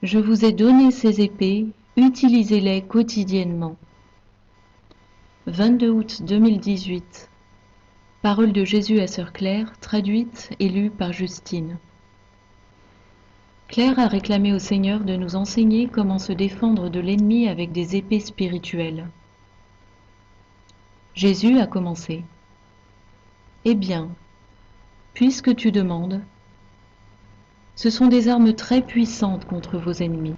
Je vous ai donné ces épées, utilisez-les quotidiennement. 22 août 2018. Parole de Jésus à Sœur Claire, traduite et lue par Justine. Claire a réclamé au Seigneur de nous enseigner comment se défendre de l'ennemi avec des épées spirituelles. Jésus a commencé. Eh bien, puisque tu demandes, ce sont des armes très puissantes contre vos ennemis.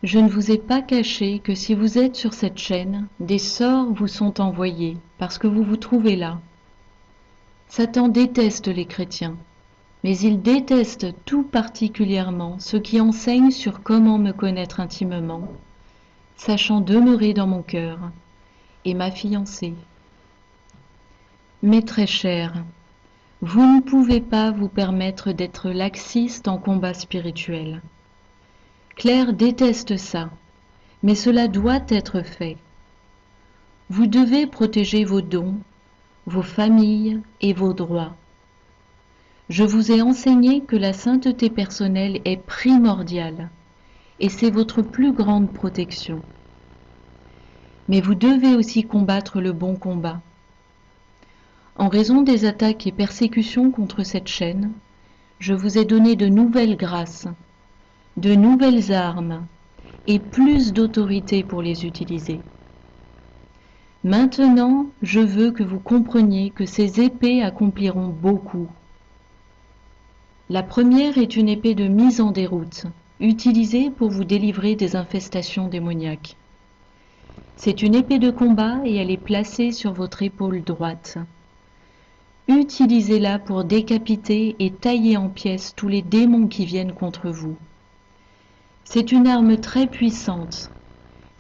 Je ne vous ai pas caché que si vous êtes sur cette chaîne, des sorts vous sont envoyés parce que vous vous trouvez là. Satan déteste les chrétiens, mais il déteste tout particulièrement ceux qui enseignent sur comment me connaître intimement, sachant demeurer dans mon cœur, et ma fiancée. Mes très chers, vous ne pouvez pas vous permettre d'être laxiste en combat spirituel. Claire déteste ça, mais cela doit être fait. Vous devez protéger vos dons, vos familles et vos droits. Je vous ai enseigné que la sainteté personnelle est primordiale, et c'est votre plus grande protection. Mais vous devez aussi combattre le bon combat. En raison des attaques et persécutions contre cette chaîne, je vous ai donné de nouvelles grâces, de nouvelles armes et plus d'autorité pour les utiliser. Maintenant, je veux que vous compreniez que ces épées accompliront beaucoup. La première est une épée de mise en déroute, utilisée pour vous délivrer des infestations démoniaques. C'est une épée de combat et elle est placée sur votre épaule droite. Utilisez-la pour décapiter et tailler en pièces tous les démons qui viennent contre vous. C'est une arme très puissante,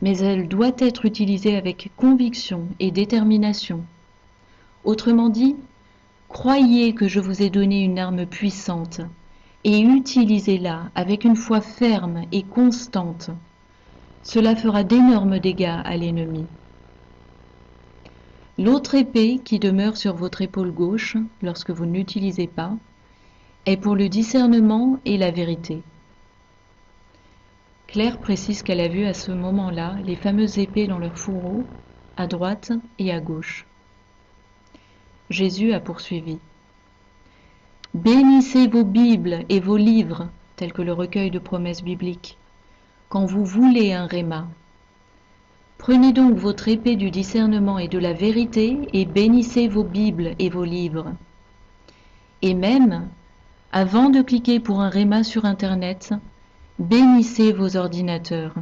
mais elle doit être utilisée avec conviction et détermination. Autrement dit, croyez que je vous ai donné une arme puissante et utilisez-la avec une foi ferme et constante. Cela fera d'énormes dégâts à l'ennemi. L'autre épée qui demeure sur votre épaule gauche lorsque vous n'utilisez pas est pour le discernement et la vérité. Claire précise qu'elle a vu à ce moment-là les fameuses épées dans leur fourreau, à droite et à gauche. Jésus a poursuivi. Bénissez vos Bibles et vos livres, tels que le recueil de promesses bibliques, quand vous voulez un réma. Prenez donc votre épée du discernement et de la vérité et bénissez vos Bibles et vos livres. Et même, avant de cliquer pour un réma sur Internet, bénissez vos ordinateurs.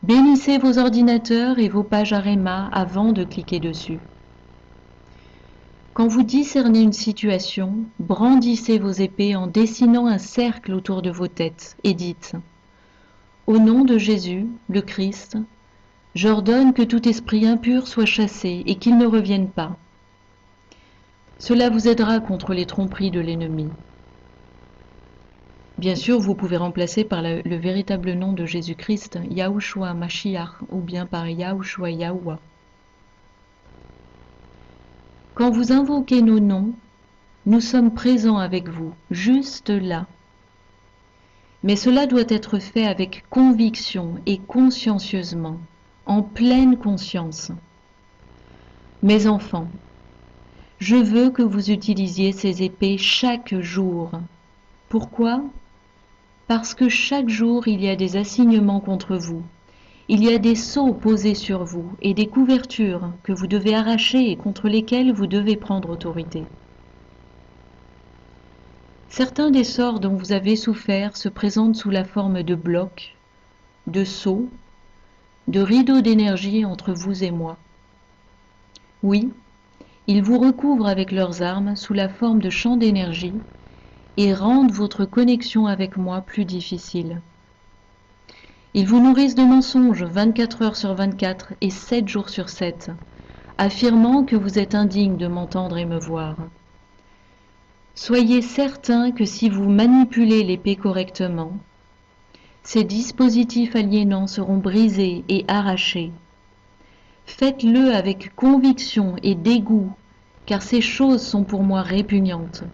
Bénissez vos ordinateurs et vos pages à réma avant de cliquer dessus. Quand vous discernez une situation, brandissez vos épées en dessinant un cercle autour de vos têtes et dites « Au nom de Jésus, le Christ, j'ordonne que tout esprit impur soit chassé et qu'il ne revienne pas. » Cela vous aidera contre les tromperies de l'ennemi. Bien sûr, vous pouvez remplacer par le véritable nom de Jésus-Christ, Yahushua Mashiach, ou bien par Yahushua Yahuwah. Quand vous invoquez nos noms, nous sommes présents avec vous, juste là. Mais cela doit être fait avec conviction et consciencieusement, en pleine conscience. Mes enfants, je veux que vous utilisiez ces épées chaque jour. Pourquoi ? Parce que chaque jour il y a des assignements contre vous. Il y a des sceaux posés sur vous et des couvertures que vous devez arracher et contre lesquelles vous devez prendre autorité. Certains des sorts dont vous avez souffert se présentent sous la forme de blocs, de sceaux, de rideaux d'énergie entre vous et moi. Oui, ils vous recouvrent avec leurs armes sous la forme de champs d'énergie et rendent votre connexion avec moi plus difficile. Ils vous nourrissent de mensonges 24 heures sur 24 et 7 jours sur 7, affirmant que vous êtes indigne de m'entendre et me voir. Soyez certain que si vous manipulez l'épée correctement, ces dispositifs aliénants seront brisés et arrachés. Faites-le avec conviction et dégoût, car ces choses sont pour moi répugnantes.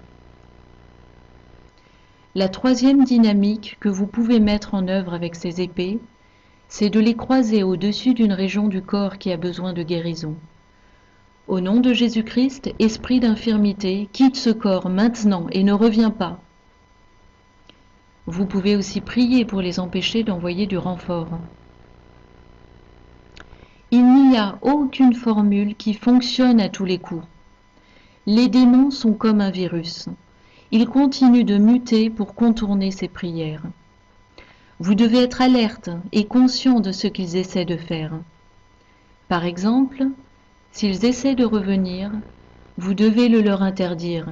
La troisième dynamique que vous pouvez mettre en œuvre avec ces épées, c'est de les croiser au-dessus d'une région du corps qui a besoin de guérison. Au nom de Jésus-Christ, esprit d'infirmité, quitte ce corps maintenant et ne reviens pas. Vous pouvez aussi prier pour les empêcher d'envoyer du renfort. Il n'y a aucune formule qui fonctionne à tous les coups. Les démons sont comme un virus. Ils continuent de muter pour contourner ces prières. Vous devez être alerte et conscient de ce qu'ils essaient de faire. Par exemple, s'ils essaient de revenir, vous devez le leur interdire.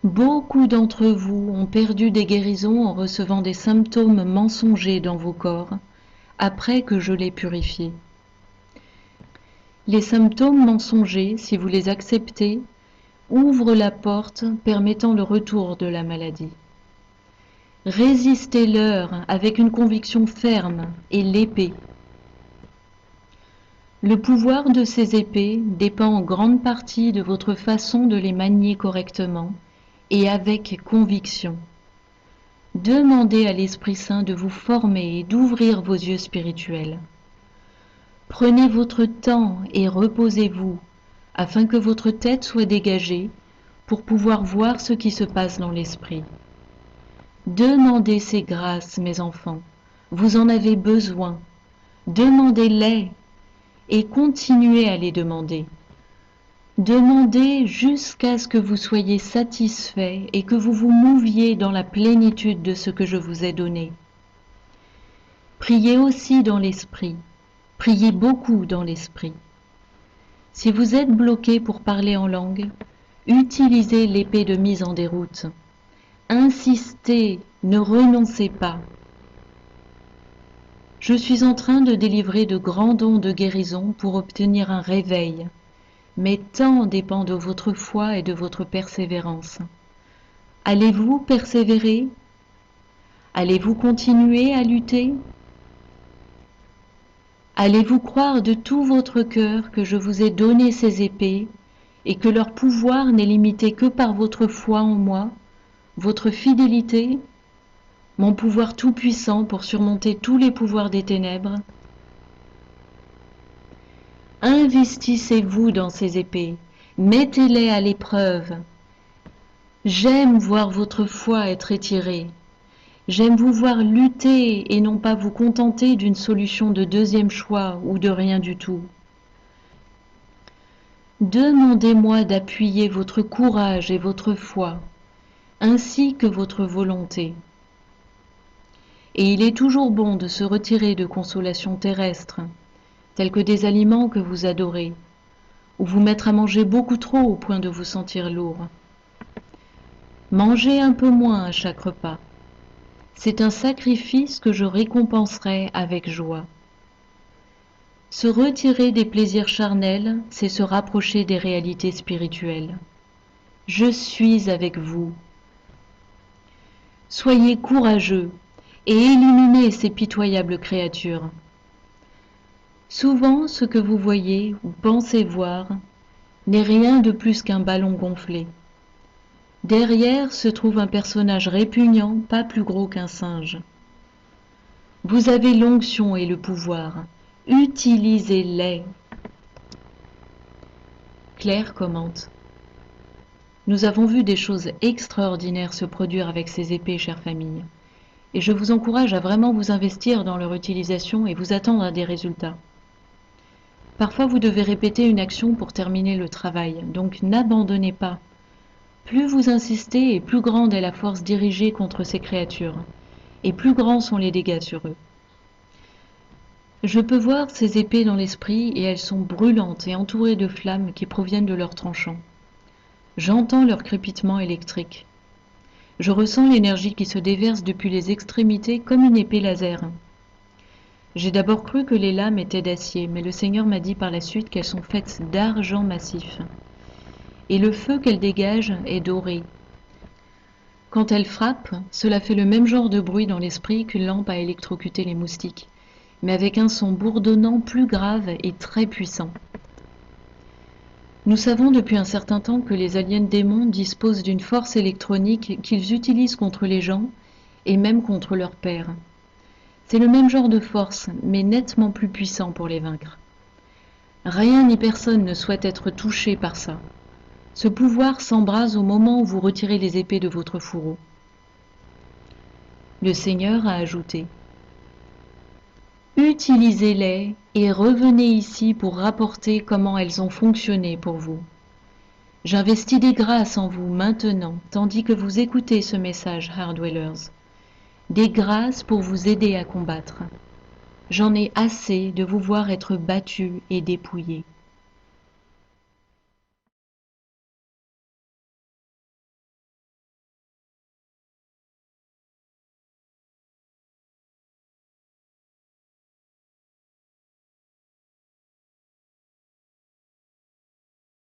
Beaucoup d'entre vous ont perdu des guérisons en recevant des symptômes mensongers dans vos corps, après que je les purifié. Les symptômes mensongers, si vous les acceptez, ouvrent la porte permettant le retour de la maladie. Résistez-leur avec une conviction ferme et l'épée. Le pouvoir de ces épées dépend en grande partie de votre façon de les manier correctement et avec conviction. Demandez à l'Esprit Saint de vous former et d'ouvrir vos yeux spirituels. Prenez votre temps et reposez-vous afin que votre tête soit dégagée pour pouvoir voir ce qui se passe dans l'esprit. Demandez ces grâces, mes enfants, vous en avez besoin. Demandez-les et continuez à les demander. Demandez jusqu'à ce que vous soyez satisfait et que vous vous mouviez dans la plénitude de ce que je vous ai donné. Priez aussi dans l'esprit. Priez beaucoup dans l'esprit. Si vous êtes bloqué pour parler en langue, utilisez l'épée de mise en déroute. Insistez, ne renoncez pas. Je suis en train de délivrer de grands dons de guérison pour obtenir un réveil, mais tant dépend de votre foi et de votre persévérance. Allez-vous persévérer? Allez-vous continuer à lutter? Allez-vous croire de tout votre cœur que je vous ai donné ces épées et que leur pouvoir n'est limité que par votre foi en moi, votre fidélité, mon pouvoir tout-puissant pour surmonter tous les pouvoirs des ténèbres? Investissez-vous dans ces épées, mettez-les à l'épreuve. J'aime voir votre foi être étirée. J'aime vous voir lutter et non pas vous contenter d'une solution de deuxième choix ou de rien du tout. Demandez-moi d'appuyer votre courage et votre foi, ainsi que votre volonté. Et il est toujours bon de se retirer de consolations terrestres, telles que des aliments que vous adorez, ou vous mettre à manger beaucoup trop au point de vous sentir lourd. Mangez un peu moins à chaque repas. C'est un sacrifice que je récompenserai avec joie. Se retirer des plaisirs charnels, c'est se rapprocher des réalités spirituelles. Je suis avec vous. Soyez courageux et éliminez ces pitoyables créatures. Souvent, ce que vous voyez ou pensez voir n'est rien de plus qu'un ballon gonflé. Derrière se trouve un personnage répugnant, pas plus gros qu'un singe. Vous avez l'onction et le pouvoir. Utilisez-les. Claire commente. Nous avons vu des choses extraordinaires se produire avec ces épées, chère famille. Et je vous encourage à vraiment vous investir dans leur utilisation et vous attendre à des résultats. Parfois, vous devez répéter une action pour terminer le travail, donc n'abandonnez pas. Plus vous insistez et plus grande est la force dirigée contre ces créatures, et plus grands sont les dégâts sur eux. Je peux voir ces épées dans l'esprit et elles sont brûlantes et entourées de flammes qui proviennent de leurs tranchants. J'entends leur crépitement électrique. Je ressens l'énergie qui se déverse depuis les extrémités comme une épée laser. J'ai d'abord cru que les lames étaient d'acier, mais le Seigneur m'a dit par la suite qu'elles sont faites d'argent massif. Et le feu qu'elles dégagent est doré. Quand elles frappent, cela fait le même genre de bruit dans l'esprit qu'une lampe à électrocuter les moustiques, mais avec un son bourdonnant plus grave et très puissant. Nous savons depuis un certain temps que les aliens démons disposent d'une force électronique qu'ils utilisent contre les gens et même contre leurs pairs. C'est le même genre de force, mais nettement plus puissant pour les vaincre. Rien ni personne ne souhaite être touché par ça. Ce pouvoir s'embrase au moment où vous retirez les épées de votre fourreau. Le Seigneur a ajouté: utilisez-les et revenez ici pour rapporter comment elles ont fonctionné pour vous. J'investis des grâces en vous maintenant, tandis que vous écoutez ce message, Hardwellers. Des grâces pour vous aider à combattre. J'en ai assez de vous voir être battus et dépouillés.